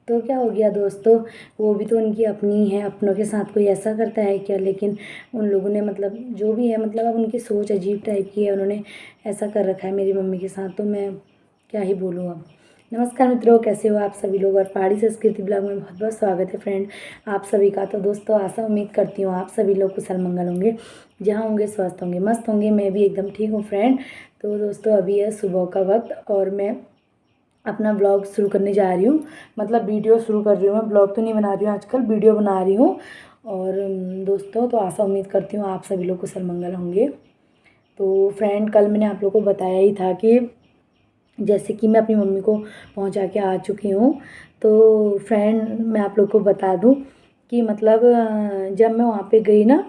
तो क्या हो गया दोस्तों, वो भी तो उनकी अपनी है, अपनों के साथ कोई ऐसा करता है क्या। लेकिन उन लोगों ने मतलब जो भी है, मतलब अब उनकी सोच अजीब टाइप की है, उन्होंने ऐसा कर रखा है मेरी मम्मी के साथ, तो मैं क्या ही बोलूँ अब। नमस्कार मित्रों, कैसे हो आप सभी लोग, और पहाड़ी संस्कृति ब्लॉग में बहुत बहुत स्वागत है फ्रेंड आप सभी का। तो दोस्तों आशा उम्मीद करती हूँ आप सभी लोग कुशल मंगल होंगे, जहाँ होंगे स्वस्थ होंगे, मस्त होंगे। मैं भी एकदम ठीक हूँ फ्रेंड। तो दोस्तों अभी है सुबह का वक्त और मैं अपना ब्लॉग शुरू करने जा रही हूँ, मतलब वीडियो शुरू कर रही हूँ। मैं ब्लॉग तो नहीं बना रही हूँ आजकल, वीडियो बना रही हूँ। और दोस्तों तो आशा उम्मीद करती हूँ आप सभी लोग कुशल मंगल होंगे। तो फ्रेंड कल मैंने आप लोगों को बताया ही था कि जैसे कि मैं अपनी मम्मी को पहुंचा के आ चुकी हूँ। तो फ्रेंड मैं आप लोग को बता दूँ कि मतलब जब मैं वहाँ पे गई ना,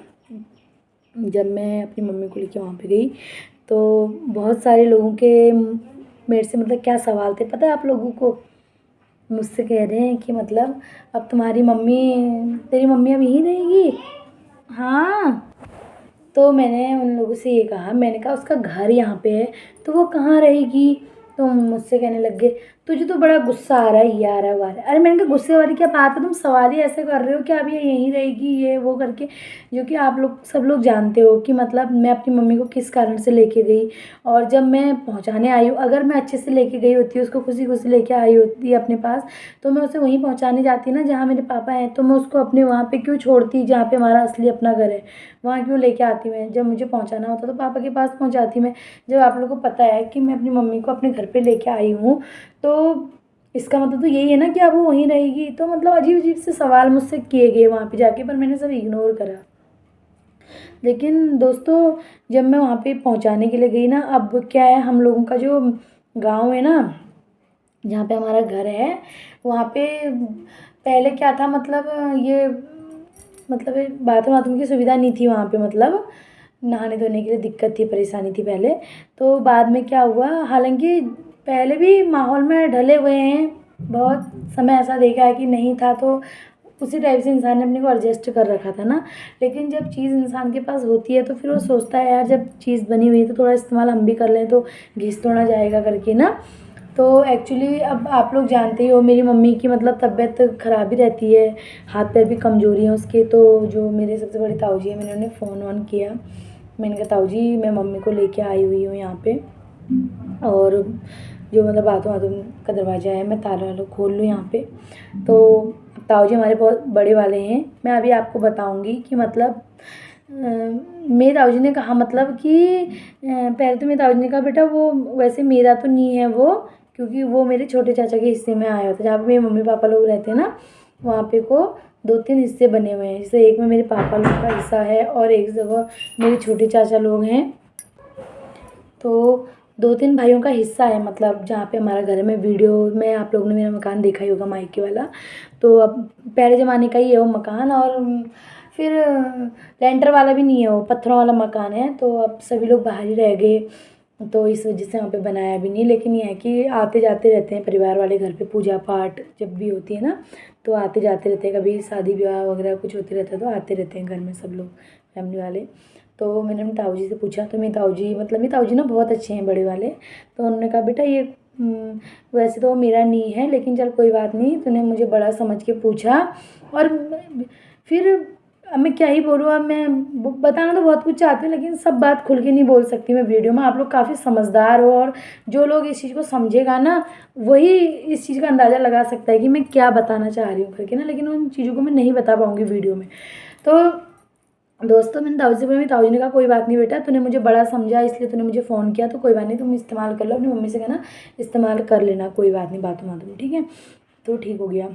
जब मैं अपनी मम्मी को लेके वहाँ पे गई, तो बहुत सारे लोगों के मेरे से मतलब क्या सवाल थे पता है आप लोगों को। मुझसे कह रहे हैं कि मतलब अब तुम्हारी मम्मी, तेरी मम्मी अब यहीं रहेगी। हाँ, तो मैंने उन लोगों से ये कहा, मैंने कहा उसका घर यहाँ पे है तो वो कहाँ रहेगी। तो मुझसे कहने लग गए तुझे तो बड़ा गुस्सा आ रहा है, ये आ रहा है वो आ रहा है। अरे मैंने कहा गुस्से वाली क्या बात है, तुम सवाल ही ऐसे कर रहे हो कि अब ये यहीं रहेगी ये वो करके, जो कि आप लोग सब लोग जानते हो कि मतलब मैं अपनी मम्मी को किस कारण से लेके गई। और जब मैं पहुँचाने आई हूँ, अगर मैं अच्छे से लेके गई होती, उसको खुशी खुशी लेके आई होती अपने पास, तो मैं उसे वहीं पहुँचाने जाती ना जहाँ मेरे पापा हैं। तो मैं उसको अपने वहाँ पे क्यों छोड़ती जहाँ पे हमारा असली अपना घर है, वहाँ क्यों लेके आती मैं। जब मुझे पहुँचाना होता तो पापा के पास पहुँचाती मैं। जब आप लोगों को पता है कि मैं अपनी मम्मी को अपने घर पे लेके आई हूँ, तो इसका मतलब तो यही है ना कि अब वो वहीं रहेगी। तो मतलब अजीब अजीब से सवाल मुझसे किए गए वहाँ पे जाके, पर मैंने सब इग्नोर करा। लेकिन दोस्तों जब मैं वहाँ पे पहुँचाने के लिए गई ना, अब क्या है, हम लोगों का जो गाँव है ना, जहाँ पे हमारा घर है, वहाँ पे पहले क्या था, मतलब ये मतलब बाथरूम वाथरूम की सुविधा नहीं थी वहाँ पे, मतलब नहाने धोने के लिए दिक्कत थी, परेशानी थी पहले। तो बाद में क्या हुआ, हालांकि पहले भी माहौल में ढले हुए हैं, बहुत समय ऐसा देखा है कि नहीं था, तो उसी टाइप से इंसान ने अपने को एडजस्ट कर रखा था ना। लेकिन जब चीज़ इंसान के पास होती है तो फिर वो सोचता है यार जब चीज़ बनी हुई है तो थोड़ा इस्तेमाल हम भी कर लें तो घिस तोड़ा जाएगा करके ना। तो एक्चुअली अब आप लोग जानते ही हो मेरी मम्मी की मतलब तबीयत ख़राब ही रहती है, हाथ पैर भी कमज़ोरी हैं उसके। तो जो मेरे सबसे बड़ी ताऊ जी है, मैंने उन्हें फ़ोन वोन किया, मैंने कहा ताऊ जी मैं मम्मी को लेके आई हुई हूँ यहाँ पे, और जो मतलब बाथरूम वाथरूम का दरवाज़ा है मैं ताला वाला खोल लूँ यहाँ पे। तो ताऊ जी हमारे बहुत बड़े वाले हैं। मैं अभी आपको बताऊँगी कि मतलब मेरे ताऊ जी ने कहा मतलब कि पहले तो मेरे ताऊ जी ने कहा बेटा वो वैसे मेरा तो नहीं है वो, क्योंकि वो मेरे छोटे चाचा के हिस्से में आया होता है, जहाँ पे मेरे मम्मी पापा लोग रहते हैं ना, वहाँ पे को 2-3 हिस्से बने हुए हैं। जैसे एक में मेरे पापा लोग का हिस्सा है और एक जगह मेरे छोटे चाचा लोग हैं। तो 2-3 भाइयों का हिस्सा है, मतलब जहाँ पे हमारा घर में वीडियो में आप लोगों ने मेरा मकान देखा ही होगा मायके वाला। तो अब पहले ज़माने का ही है वो मकान, और फिर लेंटर वाला भी नहीं है, वो पत्थरों वाला मकान है। तो अब सभी लोग बाहर ही रह गए, तो इस वजह से वहाँ पे बनाया भी नहीं। लेकिन ये है कि आते जाते रहते हैं परिवार वाले घर पे, पूजा पाठ जब भी होती है ना तो आते जाते रहते हैं, कभी शादी विवाह वगैरह कुछ होते रहता है तो आते रहते हैं घर में सब लोग फैमिली वाले। तो मैंने अपने ताऊ जी से पूछा, तो मेरे ताऊ जी मतलब मेरे ताऊ जी ना बहुत अच्छे हैं बड़े वाले। तो उन्होंने कहा बेटा ये वैसे तो वो मेरा नहीं है, लेकिन चल कोई बात नहीं, तूने मुझे बड़ा समझ के पूछा। और फिर अब मैं क्या ही बोलूँ, अब मैं बताना तो बहुत कुछ चाहती हूँ लेकिन सब बात खुल के नहीं बोल सकती मैं वीडियो में। आप लोग काफ़ी समझदार हो, और जो लोग इस चीज़ को समझेगा ना वही इस चीज़ का अंदाज़ा लगा सकता है कि मैं क्या बताना चाह रही हूँ करके ना, लेकिन उन चीज़ों को मैं नहीं बता पाऊँगी वीडियो में। तो दोस्तों मैंने ताऊ जी से बोला, मेरी ताऊ जी ने कहा कोई बात नहीं बेटा, तूने मुझे बड़ा समझा इसलिए तूने मुझे फ़ोन किया, तो कोई बात नहीं तुम इस्तेमाल कर लो, अपनी मम्मी से कहना इस्तेमाल कर लेना, कोई बात नहीं बातों बातों में, ठीक है। तो ठीक हो गया।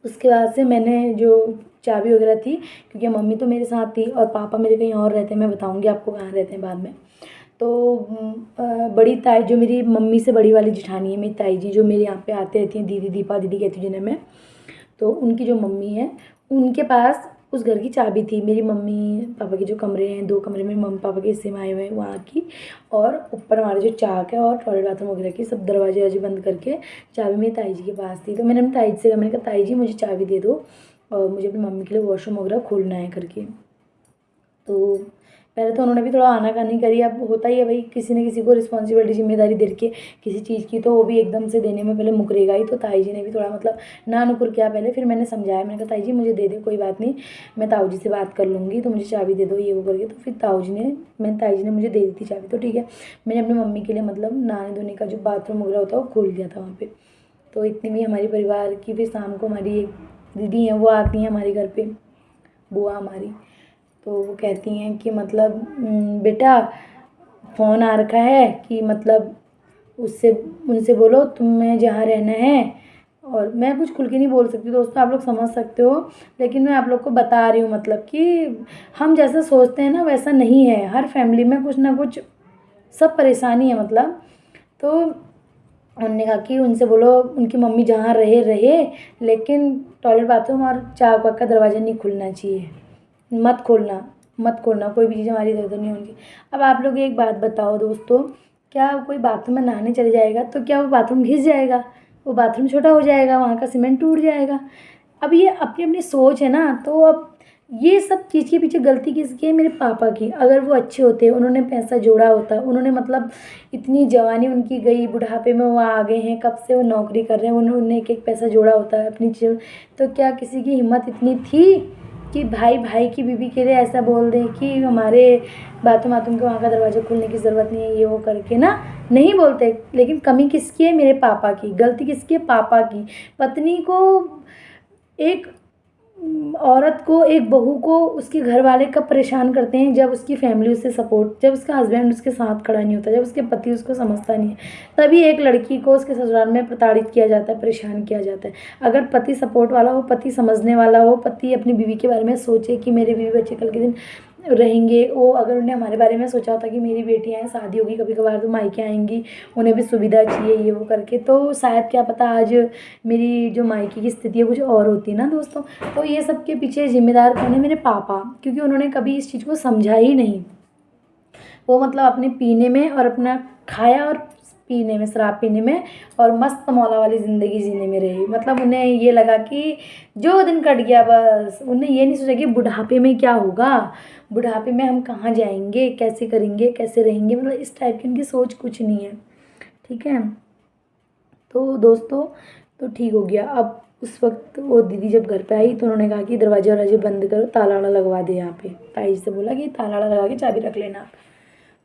उसके बाद से मैंने जो चाबी वगैरह थी, क्योंकि मम्मी तो मेरे साथ थी और पापा मेरे कहीं और रहते हैं, मैं बताऊँगी आपको कहाँ रहते हैं बाद में। तो बड़ी ताई जो मेरी मम्मी से बड़ी वाली जेठानी है, मेरी ताई जी जो मेरे यहाँ पे आते रहती हैं, दीदी दीपा दीदी कहती हूँ जिन्हें मैं। तो उनकी जो मम्मी है उनके पास उस घर की चाबी थी, मेरी मम्मी पापा के जो कमरे हैं 2 कमरे में मम्मी पापा के हिस्से में आए हुए हैं वहाँ की, और ऊपर हमारे जो चाक है और टॉयलेट बाथरूम वगैरह की सब दरवाजे वरवाजे बंद करके चाबी मेरी ताई जी के पास थी। तो मैंने अपनी ताई जी से कहा, मैंने कहा ताई जी मुझे चाबी दे दो और मुझे अपनी मम्मी के लिए वॉशरूम वगैरह खोलना है करके। तो पहले तो उन्होंने भी थोड़ा आनाकानी करी। अब होता ही है भाई, किसी न किसी को रिस्पॉन्सिबिलिटी जिम्मेदारी दे के किसी चीज़ की, तो वो भी एकदम से देने में पहले मुकरेगा ही। तो ताई जी ने भी थोड़ा मतलब ना नुकुर किया पहले। फिर मैंने समझाया, मैंने कहा ताई जी मुझे दे दे, कोई बात नहीं, मैं ताऊ जी से बात कर लूँगी, तो मुझे चाबी दे दो ये वो करके। तो फिर ताई जी ने मुझे दे दी थी चाबी। तो ठीक है, मैंने अपनी मम्मी के लिए मतलब नहाने धोने का जो बाथरूम वगैरह होता है वो खोल दिया था वहाँ पे। तो इतनी में हमारी परिवार की, फिर शाम को हमारी एक दीदी हैं वो आती हैं हमारे घर पे, बुआ हमारी। तो वो कहती हैं कि मतलब बेटा फ़ोन आ रखा है कि मतलब उससे उनसे बोलो तुम्हें जहाँ रहना है। और मैं कुछ खुल के नहीं बोल सकती दोस्तों, आप लोग समझ सकते हो, लेकिन मैं आप लोग को बता रही हूँ मतलब कि हम जैसा सोचते हैं ना वैसा नहीं है। हर फैमिली में कुछ ना कुछ सब परेशानी है मतलब। तो उन्होंने कहा कि उनसे बोलो उनकी मम्मी जहाँ रहे, लेकिन टॉयलेट बाथरूम और चाक वाक का दरवाज़ा नहीं खुलना चाहिए, मत खोलना कोई भी चीज़ हमारी इधर उधर नहीं होगी। अब आप लोग एक बात बताओ दोस्तों, क्या कोई बाथरूम में नहाने चले जाएगा तो क्या वो बाथरूम घिस जाएगा? वो बाथरूम छोटा हो जाएगा, वहाँ का सीमेंट टूट जाएगा। अब ये अपनी अपनी सोच है ना। तो अब ये सब चीज़ के पीछे गलती किसकी है? मेरे पापा की। अगर वो अच्छे होते, उन्होंने पैसा जोड़ा होता, उन्होंने मतलब इतनी जवानी उनकी गई, बुढ़ापे में वो आ गए हैं, कब से वो नौकरी कर रहे हैं, उन्होंने एक एक पैसा जोड़ा होता है अपनी चीज़, तो क्या किसी की हिम्मत इतनी थी कि भाई भाई की बीवी के लिए ऐसा बोल दें कि हमारे बाथरूम के वहाँ का दरवाज़ा खोलने की ज़रूरत नहीं है, ये वो करके ना? नहीं बोलते। लेकिन कमी किसकी है? मेरे पापा की। गलती किसकी है? पापा की। पत्नी को, एक औरत को, एक बहू को उसके घर वाले कब परेशान करते हैं? जब उसकी फैमिली उससे सपोर्ट, जब उसका हस्बैंड उसके साथ खड़ा नहीं होता, जब उसके पति उसको समझता नहीं है, तभी एक लड़की को उसके ससुराल में प्रताड़ित किया जाता है, परेशान किया जाता है। अगर पति सपोर्ट वाला हो, पति समझने वाला हो, पति अपनी बीवी के बारे में सोचे कि मेरे बीवी बच्चे कल के दिन रहेंगे, वो अगर उन्हें हमारे बारे में सोचा होता कि मेरी बेटियाँ हैं, शादी होगी कभी कभार तो मायके आएंगी, उन्हें भी सुविधा चाहिए ये वो करके, तो शायद क्या पता आज मेरी जो मायके की स्थिति है कुछ और होती ना दोस्तों। तो ये सब के पीछे जिम्मेदार कौन है? मेरे पापा, क्योंकि उन्होंने कभी इस चीज़ को समझा ही नहीं। वो मतलब अपने पीने में और अपना खाया और पीने में, शराब पीने में और मस्त मौला वाली ज़िंदगी जीने में रहे। मतलब उन्हें ये लगा कि जो दिन कट गया बस, उन्हें ये नहीं सोचा कि बुढ़ापे में क्या होगा, बुढ़ापे में हम कहाँ जाएंगे, कैसे करेंगे, कैसे रहेंगे, मतलब इस टाइप की उनकी सोच कुछ नहीं है। ठीक है, तो दोस्तों तो ठीक हो गया। अब उस वक्त वो दीदी जब घर पे आई तो उन्होंने कहा कि दरवाजे वरवाजे बंद करो, ताला वाला लगवा दे यहाँ पे। ताई से बोला कि ताला वाला लगा के चाबी रख लेना आप।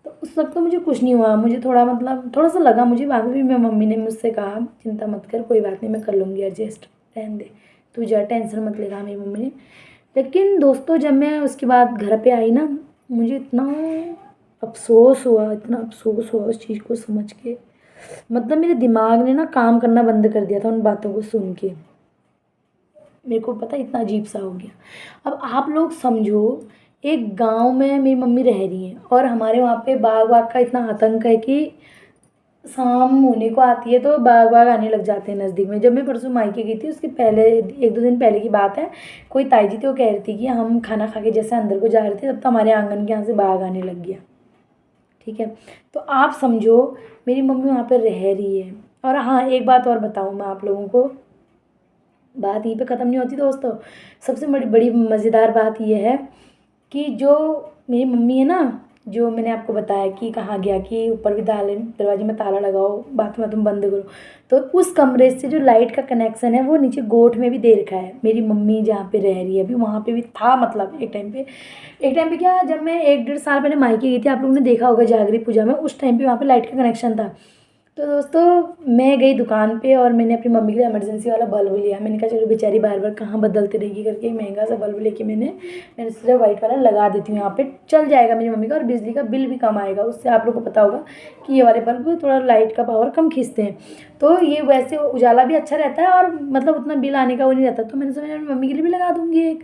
तो उस वक्त तो मुझे कुछ नहीं हुआ, मुझे थोड़ा मतलब थोड़ा सा लगा मुझे। बाद में भी मेरी मम्मी ने मुझसे कहा चिंता मत कर, कोई बात नहीं, मैं कर लूँगी एडजस्ट, रहने दे, तू जा, टेंशन मत ले, कहा मेरी मम्मी ने। लेकिन दोस्तों जब मैं उसके बाद घर पे आई ना, मुझे इतना अफ़सोस हुआ, इतना अफ़सोस हुआ उस चीज़ को समझ के। मतलब मेरे दिमाग ने ना काम करना बंद कर दिया था उन बातों को सुन के। मेरे को पता है इतना अजीब सा हो गया। अब आप लोग समझो, एक गांव में मेरी मम्मी रह रही हैं और हमारे वहाँ पे बाघ वाघ का इतना आतंक है कि शाम होने को आती है तो बाघ वाघ आने लग जाते हैं नज़दीक में। जब मैं परसों मायके गई थी उसके पहले 1-2 दिन पहले की बात है, कोई ताई जी थी, वो कह रही थी कि हम खाना खा के जैसे अंदर को जा रहे थे तब तो हमारे आंगन के यहाँ से बाघ आने लग गया। ठीक है, तो आप समझो मेरी मम्मी वहाँ पर रह रही है। और हाँ, एक बात और बताऊँ मैं आप लोगों को, बात यहीं पे ख़त्म नहीं होती दोस्तों। सबसे बड़ी बड़ी मज़ेदार बात यह है कि जो मेरी मम्मी है ना, जो मैंने आपको बताया कि कहाँ गया कि ऊपर भी दरवाजे में ताला लगाओ, बाथरूम वाथरूम बंद करो, तो उस कमरे से जो लाइट का कनेक्शन है वो नीचे गोठ में भी दे रखा है। मेरी मम्मी जहाँ पे रह रही है अभी वहाँ पे भी था। मतलब एक टाइम पे क्या, जब मैं 1-1.5 साल पहले मायके गई थी, आप लोगों ने देखा होगा जागरी पूजा में, उस टाइम पे वहाँ पे लाइट का कनेक्शन था। तो दोस्तों मैं गई दुकान पे और मैंने अपनी मम्मी के लिए इमरजेंसी वाला बल्ब लिया। मैंने कहा चलो बेचारी बार बार कहाँ बदलती रहेगी करके एक महंगा सा बल्ब लेके मैंने सोचा वाइट वाला लगा देती हूँ, यहाँ पे चल जाएगा मेरी मम्मी का और बिजली का बिल भी कम आएगा। उससे आप लोगों को पता होगा कि ये वाले बल्ब थोड़ा लाइट का पावर कम खींचते हैं, तो ये वैसे उजाला भी अच्छा रहता है और मतलब उतना बिल आने का वो नहीं रहता। तो मैंने सोचा अपनी मम्मी के लिए भी लगा दूँगी एक।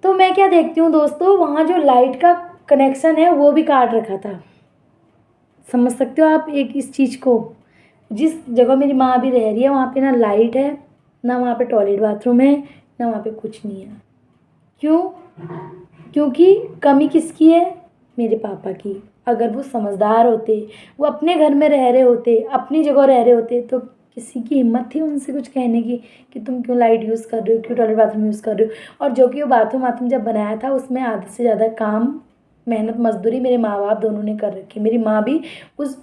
तो मैं क्या देखती हूँ दोस्तों, वहाँ जो लाइट का कनेक्शन है वो भी काट रखा था। समझ सकते हो आप एक इस चीज़ को? जिस जगह मेरी माँ अभी रह रही है वहाँ पे ना लाइट है, ना वहाँ पे टॉयलेट बाथरूम है, ना वहाँ पे कुछ नहीं है। क्यों? क्योंकि कमी किसकी है? मेरे पापा की। अगर वो समझदार होते, वो अपने घर में रह रहे होते, अपनी जगह रह रहे होते, तो किसी की हिम्मत थी उनसे कुछ कहने की कि तुम क्यों लाइट यूज़ कर रहे हो, क्यों टॉयलेट बाथरूम यूज़ कर रहे हो? और जो कि वो बाथरूम वाथरूम जब बनाया था उसमें आधे से ज़्यादा काम मेहनत मजदूरी मेरे माँ बाप दोनों ने कर रखी। मेरी माँ भी उस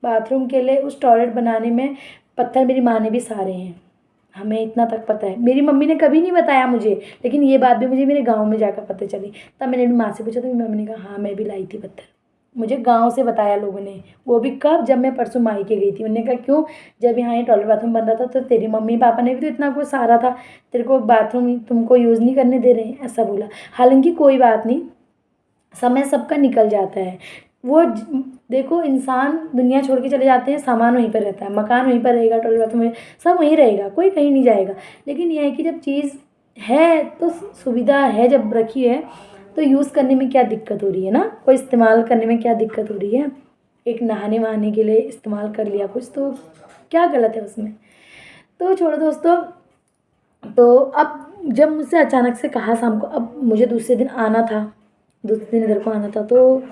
बाथरूम के लिए, उस टॉयलेट बनाने में पत्थर मेरी माँ ने भी सहारे हैं, हमें इतना तक पता है। मेरी मम्मी ने कभी नहीं बताया मुझे, लेकिन ये बात भी मुझे मेरे गाँव में जाकर पता चली। तब मैंने अपनी माँ से पूछा तो मेरी मम्मी ने कहा हाँ मैं भी लाई थी पत्थर, मुझे गाँव से बताया लोगों ने। वो भी कब, जब मैं परसों मायके गई थी। मैंने कहा क्यों? जब यहाँ ये टॉयलेट बाथरूम बन रहा था तो तेरी मम्मी पापा ने भी तो इतना कुछ सहारा था, तेरे को बाथरूम तुमको यूज़ नहीं करने दे रहे हैं, ऐसा बोला। हालांकि कोई बात नहीं, समय सबका निकल जाता है। वो देखो, इंसान दुनिया छोड़ के चले जाते हैं, सामान वहीं पर रहता है, मकान वहीं पर रहेगा, टॉयलेट बाथरूम में सब वहीं रहेगा, कोई कहीं नहीं जाएगा। लेकिन यह है कि जब चीज़ है तो सुविधा है, जब रखी है तो यूज़ करने में क्या दिक्कत हो रही है ना, कोई इस्तेमाल करने में क्या दिक्कत हो रही है। एक नहाने वहाने के लिए इस्तेमाल कर लिया कुछ, तो क्या गलत है उसमें। तो छोड़ो दोस्तों। तो अब जब मुझसे अचानक से कहा शाम को, अब मुझे दूसरे दिन आना था, दूसरे दिन इधर को आना था, तो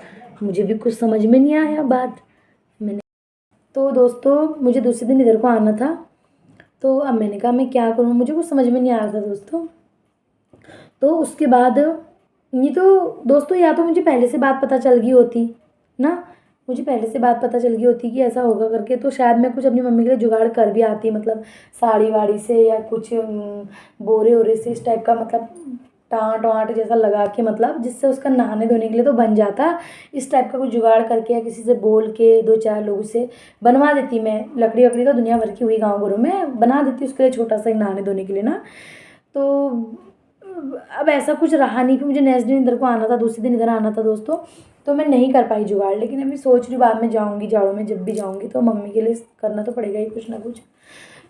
मुझे भी कुछ समझ में नहीं आया बात। मैंने तो दोस्तों मुझे दूसरे दिन इधर को आना था, तो अब मैंने कहा मैं क्या करूँ, मुझे कुछ समझ में नहीं आ रहा था दोस्तों। तो उसके बाद ये तो दोस्तों, या तो मुझे पहले से बात पता चल गई होती ना, मुझे पहले से बात पता चल गई होती कि ऐसा होगा करके, तो शायद मैं कुछ अपनी मम्मी के लिए जुगाड़ कर भी आती, मतलब साड़ी वाड़ी से या कुछ बोरे वोरे से इस टाइप का, मतलब टाँट वाँट जैसा लगा के, मतलब जिससे उसका नहाने धोने के लिए तो बन जाता। इस टाइप का कुछ जुगाड़ करके या किसी से बोल के 2-4 लोगों से बनवा देती मैं। लकड़ी वकड़ी तो दुनिया भर की हुई गाँव घरों में, बना देती उसके लिए छोटा सा एक नहाने धोने के लिए ना। तो अब ऐसा कुछ रहा नहीं, फिर मुझे नेक्स्ट दिन इधर को आना था, दूसरे दिन इधर आना था दोस्तों, तो मैं नहीं कर पाई जुगाड़। लेकिन अभी सोच रही हूँ बाद में जाऊँगी, जाड़ों में जब भी जाऊँगी तो मम्मी के लिए करना तो पड़ेगा ही कुछ ना कुछ।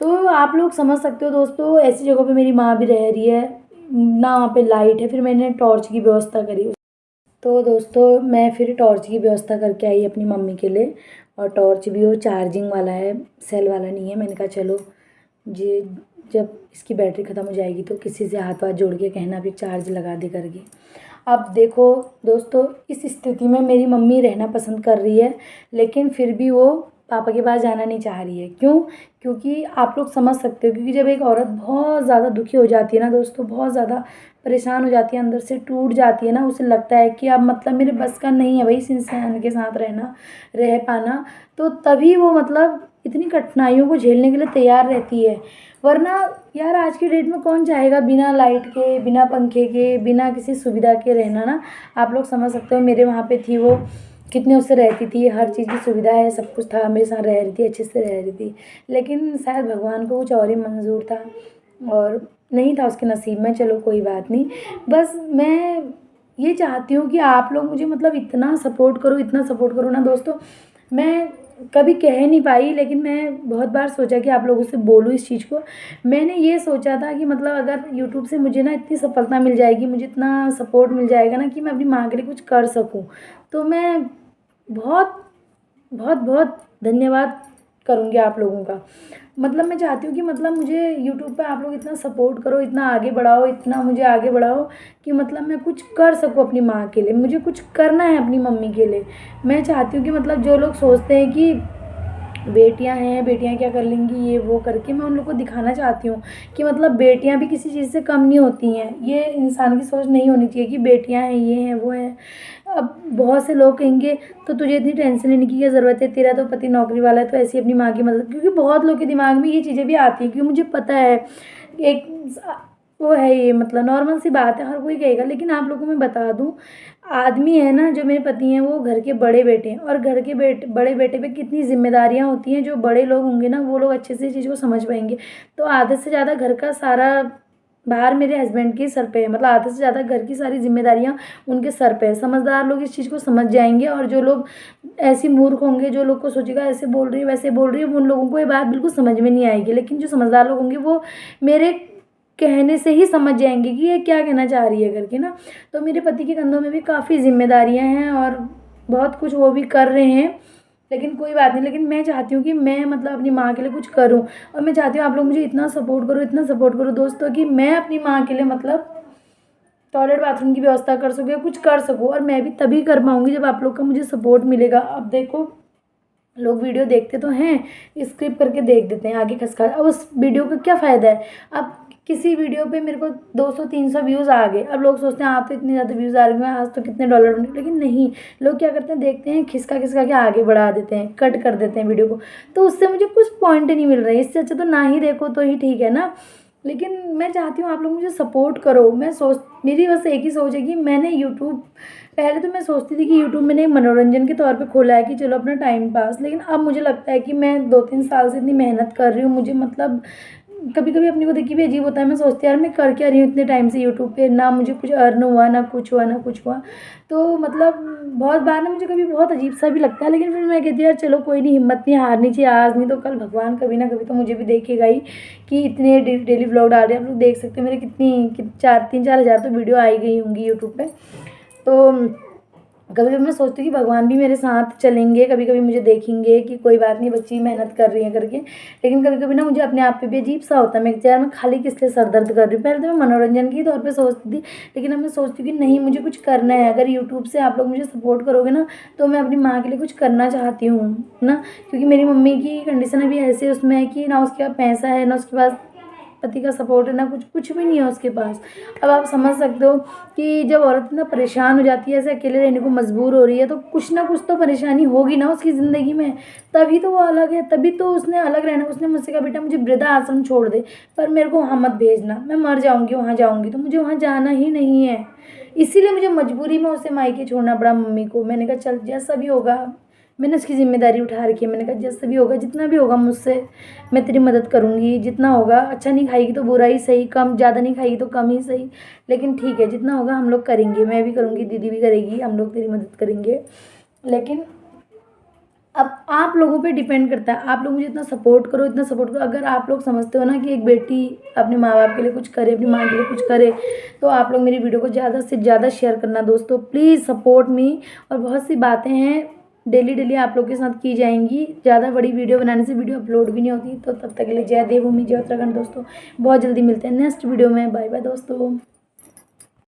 तो आप लोग समझ सकते हो दोस्तों, ऐसी जगह पे मेरी माँ भी रह रही है ना, वहाँ पे लाइट है, फिर मैंने टॉर्च की व्यवस्था करी। तो दोस्तों मैं फिर टॉर्च की व्यवस्था करके आई अपनी मम्मी के लिए, और टॉर्च भी वो चार्जिंग वाला है, सेल वाला नहीं है। मैंने कहा चलो जी, जब इसकी बैटरी ख़त्म हो जाएगी तो किसी से हाथ वाथ जोड़ के कहना भी चार्ज लगा दे करके। अब देखो दोस्तों, इस स्थिति में मेरी मम्मी रहना पसंद कर रही है, लेकिन फिर भी वो पापा के पास जाना नहीं चाह रही है। क्यों? क्योंकि आप लोग समझ सकते हो, क्योंकि जब एक औरत बहुत ज़्यादा दुखी हो जाती है ना दोस्तों, बहुत ज़्यादा परेशान हो जाती है, अंदर से टूट जाती है ना, उसे लगता है कि अब मतलब मेरे बस का नहीं है भाई इस इंसान के साथ रहना, रह पाना, तो तभी वो मतलब इतनी कठिनाइयों को झेलने के लिए तैयार रहती है। वरना यार आज की डेट में कौन चाहेगा बिना लाइट के, बिना पंखे के, बिना किसी सुविधा के रहना ना। आप लोग समझ सकते हो, मेरे वहाँ पे थी वो, कितने उससे रहती थी, हर चीज़ की सुविधा है, सब कुछ था, मेरे साथ रह रही थी, अच्छे से रह रही थी। लेकिन शायद भगवान को कुछ और ही मंजूर था और नहीं था उसके नसीब में। चलो कोई बात नहीं, बस मैं ये चाहती हूँ कि आप लोग मुझे मतलब इतना सपोर्ट करो, इतना सपोर्ट करो ना दोस्तों। मैं कभी कह नहीं पाई, लेकिन मैं बहुत बार सोचा कि आप लोगों से बोलूँ इस चीज़ को। मैंने ये सोचा था कि मतलब अगर यूट्यूब से मुझे ना इतनी सफलता मिल जाएगी, मुझे इतना सपोर्ट मिल जाएगा ना कि मैं अपनी माँ के लिए कुछ कर सकूँ, तो मैं बहुत बहुत बहुत धन्यवाद करूँगी आप लोगों का। मतलब मैं चाहती हूँ कि मतलब मुझे यूट्यूब पे आप लोग इतना सपोर्ट करो, इतना आगे बढ़ाओ, इतना मुझे आगे बढ़ाओ कि मतलब मैं कुछ कर सकूँ अपनी माँ के लिए। मुझे कुछ करना है अपनी मम्मी के लिए। मैं चाहती हूँ कि मतलब जो लोग सोचते हैं कि बेटियां हैं, बेटियां क्या कर लेंगी ये वो करके, मैं उन लोग को दिखाना चाहती हूँ कि मतलब बेटियां भी किसी चीज़ से कम नहीं होती हैं। ये इंसान की सोच नहीं होनी चाहिए कि बेटियां हैं, ये हैं, वो हैं। अब बहुत से लोग कहेंगे तो तुझे इतनी टेंशन लेने की क्या ज़रूरत है, तेरा तो पति नौकरी वाला है तो ऐसी अपनी माँ की मदद, क्योंकि बहुत लोग के दिमाग में ये चीज़ें भी आती हैं, क्योंकि मुझे पता है एक वो है, ये मतलब नॉर्मल सी बात है, हर कोई कहेगा। लेकिन आप लोगों को मैं बता दूँ, आदमी है ना, जो मेरे पति हैं वो घर के बड़े बेटे हैं, और घर के बड़े बेटे पे कितनी जिम्मेदारियां होती हैं, जो बड़े लोग होंगे ना वो लोग अच्छे से इस चीज़ को समझ पाएंगे। तो आधे से ज़्यादा घर का सारा भार मेरे हस्बैंड के सर पे है, मतलब आधे से ज़्यादा घर की सारी जिम्मेदारियां उनके सर पे है। समझदार लोग इस चीज़ को समझ जाएंगे, और जो लोग ऐसी मूर्ख होंगे, जो लोग को सोचेगा ऐसे बोल रही है वैसे बोल रही है, उन लोगों को ये बात बिल्कुल समझ में नहीं आएगी। लेकिन जो समझदार लोग होंगे वो मेरे कहने से ही समझ जाएंगे कि ये क्या कहना चाह रही है करके ना। तो मेरे पति के कंधों में भी काफ़ी जिम्मेदारियां हैं, और बहुत कुछ वो भी कर रहे हैं, लेकिन कोई बात नहीं। लेकिन मैं चाहती हूँ कि मैं मतलब अपनी माँ के लिए कुछ करूँ, और मैं चाहती हूँ आप लोग मुझे इतना सपोर्ट करो, इतना सपोर्ट करो दोस्तों, कि मैं अपनी माँ के लिए मतलब टॉयलेट बाथरूम की व्यवस्था कर सकूँ या कुछ कर सकूँ। और मैं भी तभी कर पाऊँगी जब आप लोग का मुझे सपोर्ट मिलेगा। अब देखो, लोग वीडियो देखते तो हैं, स्क्रिप्ट करके देख देते हैं आगे खसखा, अब उस वीडियो का क्या फ़ायदा है। अब किसी वीडियो पे मेरे को 200-300 व्यूज़ आ गए। अब लोग सोचते हैं आप तो इतने ज़्यादा व्यूज़ आ रहे हैं, आज तो कितने डॉलर बने, लेकिन नहीं, लोग क्या करते हैं, देखते हैं, खिसका खिसका के आगे बढ़ा देते हैं, कट कर देते हैं वीडियो को, तो उससे मुझे कुछ पॉइंट नहीं मिल रहा है। इससे अच्छा तो ना ही देखो तो ही ठीक है ना। लेकिन मैं चाहती हूँ आप लोग मुझे सपोर्ट करो। मेरी बस एक ही सोच है कि मैंने यूट्यूब, पहले तो मैं सोचती थी कि यूट्यूब मैंने मनोरंजन के तौर पे खोला है कि चलो अपना टाइम पास, लेकिन अब मुझे लगता है कि मैं 2-3 साल से इतनी मेहनत कर रही हूँ, मुझे मतलब कभी कभी अपने को देख के भी अजीब होता है। मैं सोचती हूँ यार मैं कर क्या रही हूँ इतने टाइम से यूट्यूब पे, ना मुझे कुछ अर्न हुआ, ना कुछ हुआ, ना कुछ हुआ। तो मतलब बहुत बार ना मुझे कभी बहुत अजीब सा भी लगता है, लेकिन फिर मैं कहती हूँ यार चलो कोई नहीं, हिम्मत नहीं हारनी चाहिए, आज नहीं तो कल भगवान कभी ना कभी तो मुझे भी देखेगा ही कि इतने डेली व्लॉग डाल रहे हैं। आप लोग देख सकते हो मेरे कितनी 3-4 हज़ार तो वीडियो आई गई होंगी यूट्यूब पे। तो कभी कभी मैं सोचती हूँ कि भगवान भी मेरे साथ चलेंगे, कभी कभी मुझे देखेंगे कि कोई बात नहीं, बच्ची मेहनत कर रही है करके। लेकिन कभी कभी ना मुझे अपने आप पे भी अजीब सा होता है, मैं यार मैं खाली किस लिए सर दर्द कर रही हूँ। पहले तो मैं मनोरंजन के तौर पे सोचती थी, लेकिन अब मैं सोचती हूँ कि नहीं, मुझे कुछ करना है। अगर यूट्यूब से आप लोग मुझे सपोर्ट करोगे ना, तो मैं अपनी माँ के लिए कुछ करना चाहती हूँ ना, क्योंकि मेरी मम्मी की कंडीशन अभी ऐसे उसमें है कि ना उसके पास पैसा है, ना उसके पास पति का सपोर्ट है, ना कुछ कुछ भी नहीं है उसके पास। अब आप समझ सकते हो कि जब औरत इतना परेशान हो जाती है, ऐसे अकेले रहने को मजबूर हो रही है, तो कुछ ना कुछ तो परेशानी होगी ना उसकी ज़िंदगी में, तभी तो वो अलग है, तभी तो उसने अलग रहना। उसने मुझसे कहा बेटा मुझे वृद्धा आश्रम छोड़ दे, पर मेरे को वहाँ मत भेजना, मैं मर जाऊँगी वहाँ जाऊँगी, तो मुझे वहाँ जाना ही नहीं है। इसीलिए मुझे मजबूरी में उसे मायके छोड़ना पड़ा मम्मी को। मैंने कहा चल जैसा भी होगा, मैंने उसकी ज़िम्मेदारी उठा रखी है। मैंने कहा जैसा भी होगा, जितना भी होगा मुझसे, मैं तेरी मदद करूँगी, जितना होगा। अच्छा नहीं खाएगी तो बुरा ही सही, कम ज़्यादा नहीं खाएगी तो कम ही सही, लेकिन ठीक है, जितना होगा हम लोग करेंगे, मैं भी करूँगी, दीदी भी करेगी, हम लोग तेरी मदद करेंगे। लेकिन अब आप लोगों पे डिपेंड करता है, आप लोग मुझे इतना सपोर्ट करो, इतना सपोर्ट करो। अगर आप लोग समझते हो ना कि एक बेटी अपने माँ बाप के लिए कुछ करे, अपनी माँ के लिए कुछ करे, तो आप लोग मेरी वीडियो को ज़्यादा से ज़्यादा शेयर करना दोस्तों, प्लीज़ सपोर्ट मी। और बहुत सी बातें हैं डेली डेली आप लोग के साथ की जाएंगी। ज़्यादा बड़ी वीडियो बनाने से वीडियो अपलोड भी नहीं होती। तो तब तक के लिए जय देवभूमि, जय उत्तराखंड दोस्तों। बहुत जल्दी मिलते हैं नेक्स्ट वीडियो में। बाय बाय दोस्तों।